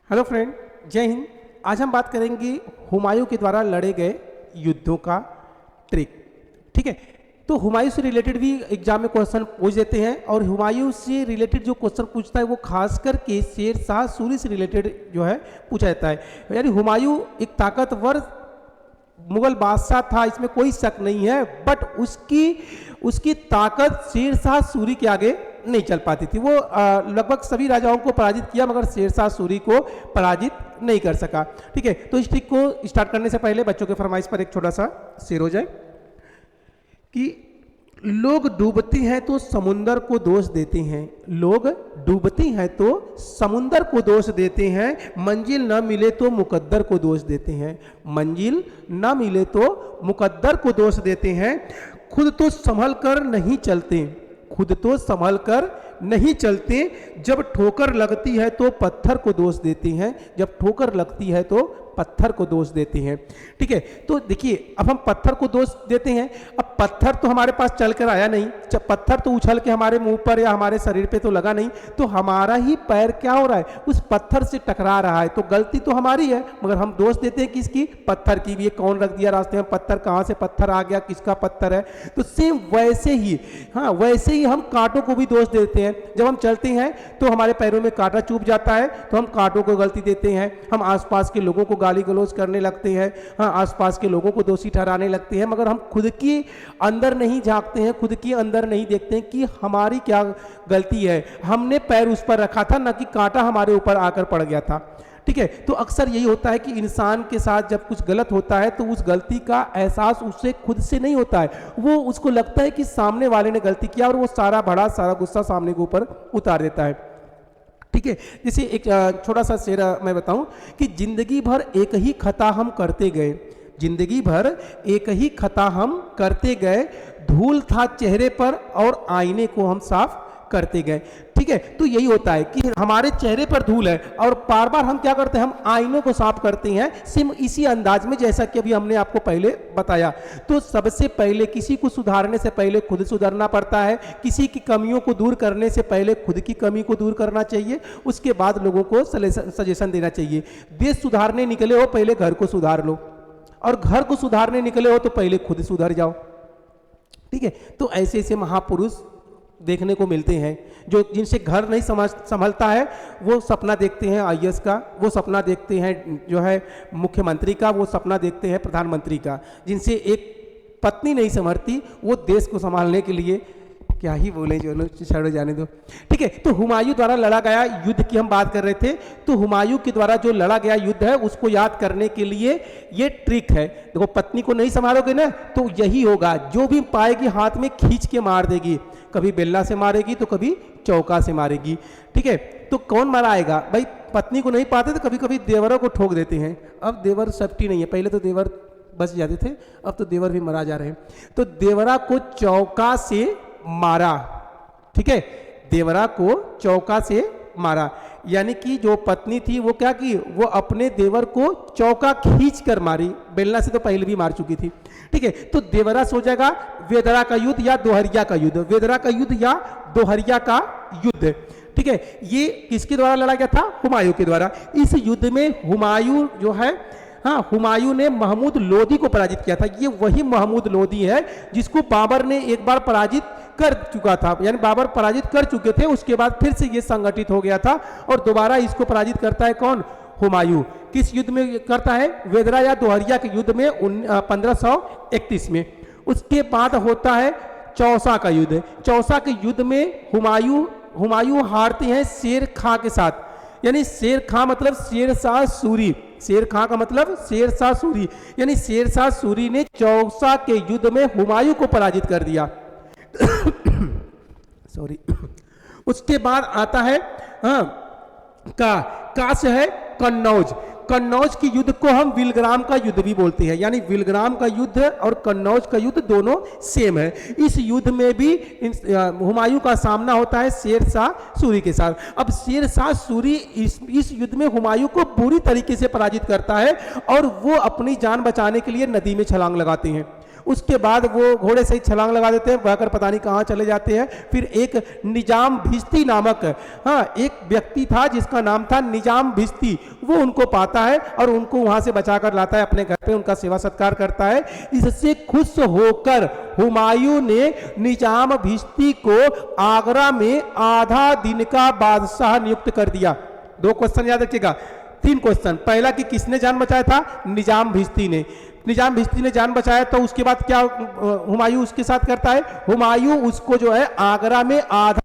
Hello friend, जय हिंद। आज हम बात करेंगे हुमायूं के द्वारा लड़े गए युद्धों का ट्रिक। ठीक है, तो हुमायूं से रिलेटेड भी एग्जाम में क्वेश्चन पूछ देते हैं और हुमायूं से रिलेटेड जो क्वेश्चन पूछता है वो खास करके शेर शाह सूरी से रिलेटेड जो है पूछा जाता है। यानी हुमायूं एक ताकतवर मुगल बादशाह था, इसमें कोई शक नहीं है, बट उसकी ताकत शेर शाह सूरी के आगे नहीं चल पाती थी। वो लगभग सभी राजाओं को पराजित किया मगर शेर शाह सूरी को पराजित नहीं कर सका। ठीक है, तो इस ट्रिक को स्टार्ट करने से पहले बच्चों के फरमाइश पर एक छोटा सा शेर हो जाए कि लोग डूबते हैं तो समुंदर को दोष देते हैं, लोग डूबते हैं तो समुंदर को दोष देते हैं, मंजिल न मिले तो मुकद्दर को दोष देते हैं, मंजिल न मिले तो मुकद्दर को दोष देते हैं, खुद तो संभल कर नहीं चलते, खुद तो संभल कर नहीं चलते, जब ठोकर लगती है तो पत्थर को दोष देते हैं, जब ठोकर लगती है तो पत्थर को दोष देते हैं। ठीक है, तो देखिए अब हम पत्थर को दोष देते हैं। अब पत्थर तो हमारे पास चल कर आया नहीं, जब पत्थर तो उछल के हमारे मुंह पर या हमारे शरीर पे तो लगा नहीं, तो हमारा ही पैर क्या हो रहा है, उस पत्थर से टकरा रहा है, तो गलती तो हमारी है मगर हम दोष देते हैं किसकी, पत्थर की। ये कौन रख दिया रास्ते में पत्थर, कहाँ से पत्थर आ गया, किसका पत्थर है। तो सेम वैसे ही, हाँ वैसे ही हम कांटों को भी दोष देते हैं। जब हम चलते हैं तो हमारे पैरों में कांटा चुभ जाता है तो हम कांटों को गलती देते हैं, हम आसपास के लोगों को गाली गलौज करने लगते हैं, हाँ आसपास के लोगों को दोषी ठहराने लगते हैं, मगर हम खुद की अंदर नहीं झांकते हैं, खुद की अंदर नहीं देखते हैं कि हमारी क्या गलती है। हमने पैर उस पर रखा था, ना कि कांटा हमारे ऊपर आकर पड़ गया था। ठीक है, तो अक्सर यही होता है कि इंसान के साथ जब कुछ गलत होता है तो उस गलती का एहसास उससे खुद से नहीं होता है, वो उसको लगता है कि सामने वाले ने गलती किया और वो सारा बड़ा सारा गुस्सा सामने के ऊपर उतार देता है। ठीक है, जैसे एक छोटा सा शेर मैं बताऊं कि जिंदगी भर एक ही खता हम करते गए, जिंदगी भर एक ही खता हम करते गए, धूल था चेहरे पर और आईने को हम साफ करते गए। ठीक है, तो यही होता है कि हमारे चेहरे पर धूल है और बार बार हम क्या करते हैं, हम आईनों को साफ करते हैं, सिम इसी अंदाज में जैसा कि अभी हमने आपको पहले बताया। तो सबसे पहले किसी को सुधारने से पहले खुद सुधरना पड़ता है, किसी की कमियों को दूर करने से पहले खुद की कमी को दूर करना चाहिए, उसके बाद लोगों को सजेशन देना चाहिए। देश सुधारने निकले हो पहले घर को सुधार लो, और घर को सुधारने निकले हो तो पहले खुद सुधर जाओ। ठीक है, तो ऐसे ऐसे महापुरुष देखने को मिलते हैं जो जिनसे घर नहीं संभलता है, वो सपना देखते हैं आईएएस का, वो सपना देखते हैं जो है मुख्यमंत्री का, वो सपना देखते हैं प्रधानमंत्री का। जिनसे एक पत्नी नहीं संभलती वो देश को संभालने के लिए क्या ही बोले, जो लोग छोड़ जाने दो। ठीक है, तो हुमायूं द्वारा लड़ा गया युद्ध की हम बात कर रहे थे, तो हुमायूं के द्वारा जो लड़ा गया युद्ध है उसको याद करने के लिए ये ट्रिक है। देखो पत्नी को नहीं संभालोगे ना तो यही होगा, जो भी पाएगी हाथ में खींच के मार देगी, कभी बेल्ला से मारेगी तो कभी चौका से मारेगी। ठीक है, तो कौन मराएगा भाई, पत्नी को नहीं पाते तो कभी कभी देवरों को ठोक देते हैं। अब देवर सेफ्टी नहीं है, पहले तो देवर बच जाते थे, अब तो देवर भी मरा जा रहे हैं। तो देवरा को चौका से मारा। ठीक है, देवरा को चौका से मारा, यानी कि जो पत्नी थी वो क्या की, वो अपने देवर को चौका खींच कर मारी, बेलना से तो पहले भी मार चुकी थी। ठीक है, तो देवरा सो जाएगा वेदरा का युद्ध या दोहरिया का युद्ध, वेदरा का युद्ध या दोहरिया का युद्ध। ठीक है, ये किसके द्वारा लड़ा गया था, हुमायूं के द्वारा। इस युद्ध में हुमायूं जो है, हाँ हुमायूं ने महमूद लोदी को पराजित किया था। ये वही महमूद लोदी है जिसको बाबर ने एक बार पराजित कर चुका था, यानी बाबर पराजित कर चुके थे, उसके बाद फिर से ये संगठित हो गया था और दोबारा इसको पराजित करता है कौन, हुमायूं। किस युद्ध में करता है, वेदरा या दोहरिया के युद्ध में 1531 में। उसके बाद होता है चौसा का युद्ध। चौसा के युद्ध में हुमायूं हारते हैं शेर खां के साथ, यानी शेर खां मतलब शेर शाह सूरी, शेर खां का मतलब शेर शाह सूरी, यानी शेर शाह सूरी ने चौसा के युद्ध में हुमायूं को पराजित कर दिया। सॉरी। उसके बाद आता है का से है कन्नौज। कन्नौज की युद्ध को हम विलग्राम का युद्ध भी बोलते हैं, यानी विलग्राम का युद्ध और कन्नौज का युद्ध दोनों सेम है। इस युद्ध में भी हुमायूं का सामना होता है शेर शाह सूरी के साथ। अब शेर शाह सूरी इस युद्ध में हुमायूं को पूरी तरीके से पराजित करता है और वो अपनी जान बचाने के लिए नदी में छलांग लगाते हैं। उसके बाद वो घोड़े से ही छलांग लगा देते हैं, बहकर पता नहीं कहाँ चले जाते हैं। फिर एक निजाम भिश्ती नामक एक व्यक्ति था जिसका नाम था निजाम भिश्ती, वो उनको पाता है और उनको वहां से बचाकर लाता है अपने घर पे, उनका सेवा सत्कार करता है। इससे खुश होकर हुमायूं ने निजाम भिश्ती को आगरा में आधा दिन का बादशाह नियुक्त कर दिया। 2 क्वेश्चन याद रखिएगा, 3 क्वेश्चन। पहला कि किसने जान बचाया था? निजाम भिश्ती ने। निजाम भिश्ती ने जान बचाया तो उसके बाद क्या हुमायूं उसके साथ करता है? हुमायूं उसको जो है आगरा में आधा